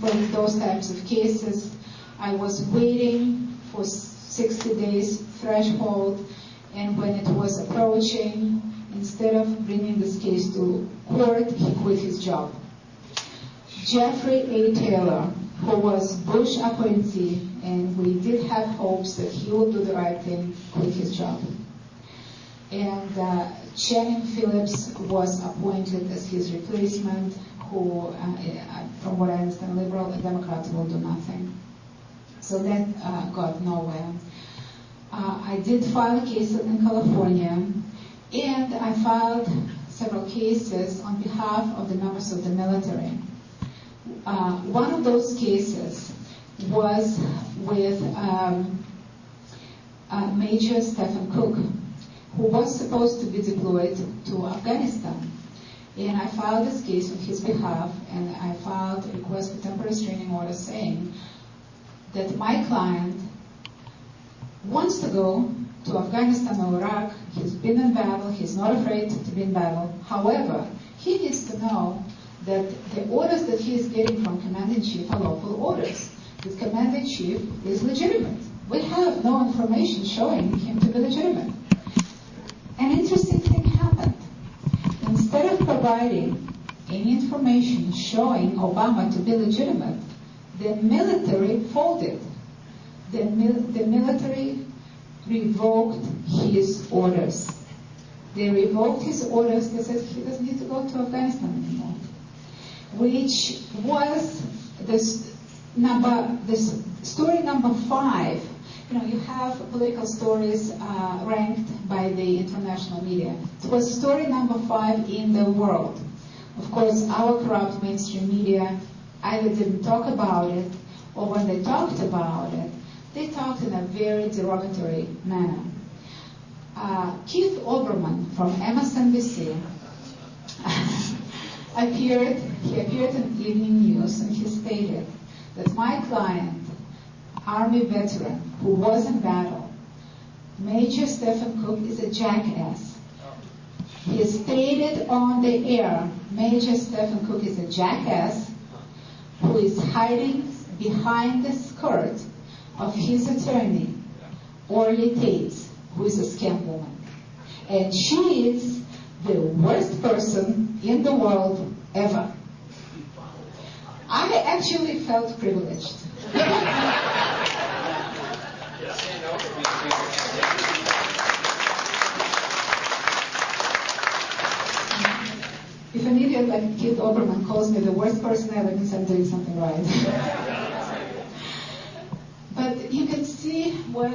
for those types of cases. I was waiting for 60 days threshold, and when it was approaching, instead of bringing this case to court, he quit his job. Jeffrey A. Taylor, who was Bush appointee, and we did have hopes that he would do the right thing, quit his job. And Channing Phillips was appointed as his replacement, who, from what I understand, liberal and Democrats will do nothing. So that got nowhere. I did file a case in California, and I filed several cases on behalf of the members of the military. One of those cases was with Major Stephen Cook, who was supposed to be deployed to Afghanistan. And I filed this case on his behalf, and I filed a request for temporary restraining order saying that my client wants to go to Afghanistan or Iraq. He's been in battle. He's not afraid to be in battle. However, he needs to know that the orders that he is getting from Commander-in-Chief are lawful orders. The Commander-in-Chief is legitimate. We have no information showing him to be legitimate. An interesting thing happened. Instead of providing any information showing Obama to be legitimate, the military folded. The military revoked his orders. They revoked his orders. They said he doesn't need to go to Afghanistan anymore, which was this story number 5. You know, you have political stories ranked by the international media. It was story number 5 in the world. Of course, our corrupt mainstream media either didn't talk about it, or when they talked about it, they talked in a very derogatory manner. Keith Olbermann from MSNBC appeared in Evening News, and he stated that my client, Army veteran who was in battle, Major Stephen Cook, is a jackass. He stated on the air, Major Stephen Cook is a jackass who is hiding behind the skirt of his attorney, Orly Taitz, who is a scam woman. And she is the worst person in the world ever. I actually felt privileged. If an idiot like Keith Olbermann calls me the worst person ever, means I'm doing something right. But you can see what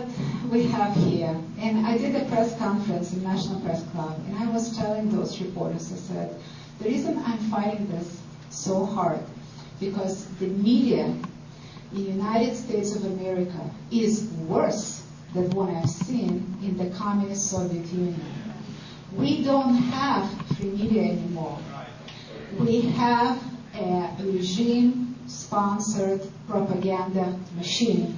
we have here. And I did a press conference in National Press Club, and I was telling those reporters, I said, the reason I'm fighting this so hard, because the media in the United States of America is worse than what I've seen in the communist Soviet Union. We don't have free media anymore. We have a regime-sponsored propaganda machine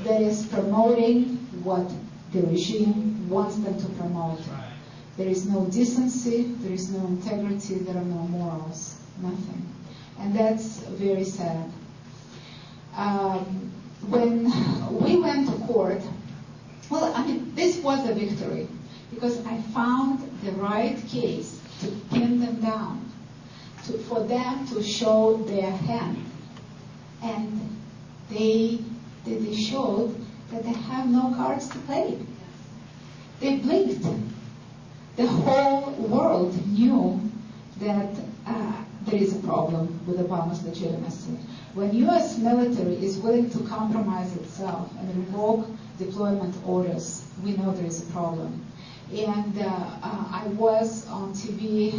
that is promoting what the regime wants them to promote. There is no decency, there is no integrity, there are no morals, nothing. And that's very sad. When we went to court, well, I mean, this was a victory, because I found the right case to pin them down, for them to show their hand. And they showed that they have no cards to play. They blinked. The whole world knew that there is a problem with Obama's legitimacy. When U.S. military is willing to compromise itself and revoke deployment orders, we know there is a problem. And I was on TV,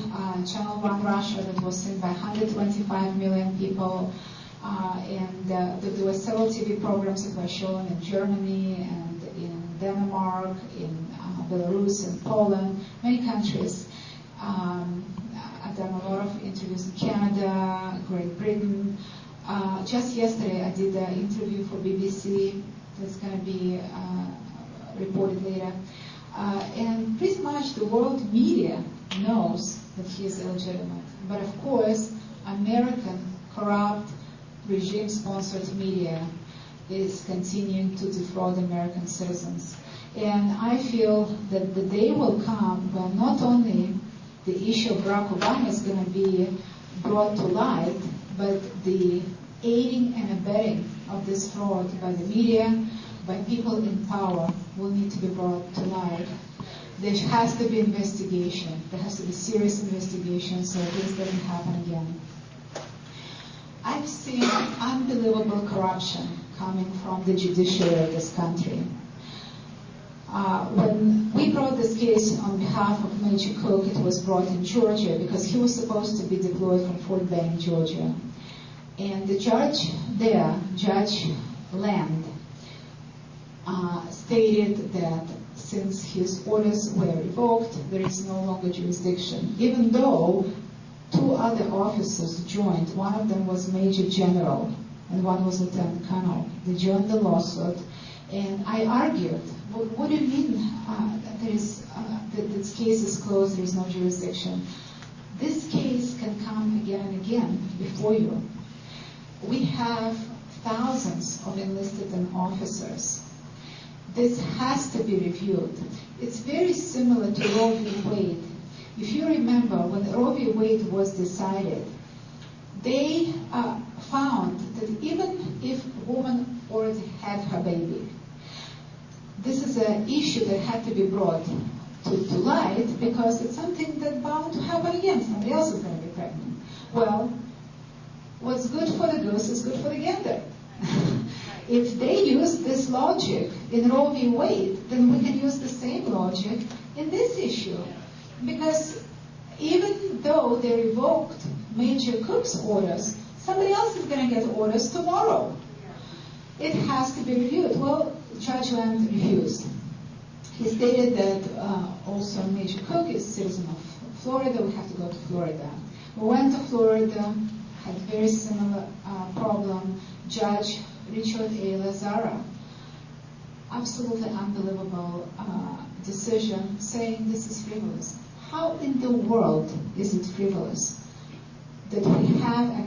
Channel 1 Russia, that was seen by 125 million people. And there were several TV programs that were shown in Germany and in Denmark, in Belarus and Poland, many countries. I've done a lot of interviews in Canada, Great Britain. Just yesterday I did an interview for BBC that's going to be reported later. And pretty much the world media knows that he is illegitimate. But of course, American corrupt regime-sponsored media is continuing to defraud American citizens. And I feel that the day will come when not only the issue of Barack Obama is going to be brought to light, but the aiding and abetting of this fraud by the media, by people in power, will need to be brought to light. There has to be investigation. There has to be serious investigation so this doesn't happen again. I've seen unbelievable corruption coming from the judiciary of this country. When we brought this case on behalf of Major Cook, it was brought in Georgia because he was supposed to be deployed from Fort Benning, Georgia. And the judge there, Judge Land, stated that since his orders were revoked, there is no longer jurisdiction, even though two other officers joined. One of them was Major General and one was Lieutenant Colonel. They joined the lawsuit, and I argued, what do you mean that this case is closed, there is no jurisdiction? This case can come again and again before you. We have thousands of enlisted officers. This has to be reviewed. It's very similar to Roe v. Wade. If you remember, when Roe v. Wade was decided, they found that even if a woman already had her baby, this is an issue that had to be brought to light because it's something that's bound to happen again. Somebody else is going to be pregnant. Well, what's good for the goose is good for the gander. If they use this logic in Roe v. Wade, then we can use the same logic in this issue. Because even though they revoked Major Cook's orders, somebody else is going to get orders tomorrow. It has to be reviewed. Well, Judge Land refused. He stated that also Major Cook is a citizen of Florida. We have to go to Florida. We went to Florida, had a very similar problem. Judge Richard A. Lazara, absolutely unbelievable decision, saying this is frivolous. How in the world is it frivolous that we have a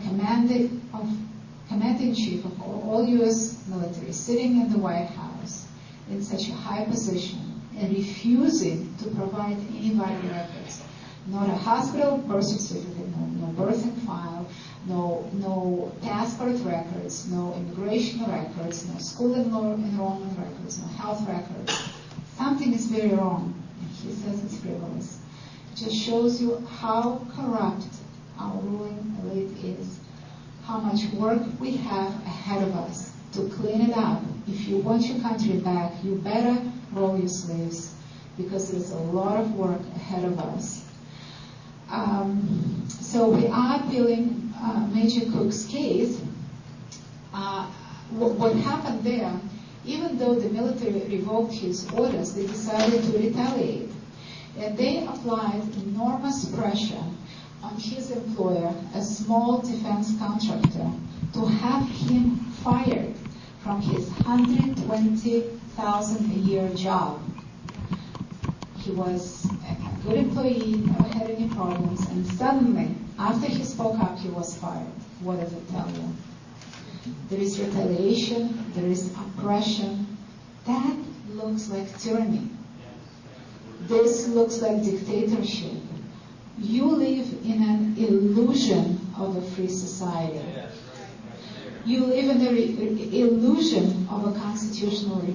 commander-in-chief of all U.S. military sitting in the White House in such a high position and refusing to provide any vital records? Not a hospital birth certificate, no birthing file, no passport records, no immigration records, no school enrollment records, no health records. Something is very wrong, and he says it's frivolous. It just shows you how corrupt our ruling elite is, how much work we have ahead of us to clean it up. If you want your country back, you better roll your sleeves, because there's a lot of work ahead of us. So we are appealing Major Cook's case. What happened there, even though the military revoked his orders, they decided to retaliate. And they applied enormous pressure on his employer, a small defense contractor, to have him fired from his $120,000 a year job. He was a good employee, never had any problems, and suddenly, after he spoke up, he was fired. What does it tell you? There is retaliation, there is oppression. That looks like tyranny. This looks like dictatorship. You live in an illusion of a free society. You live in the illusion of a constitutional republic.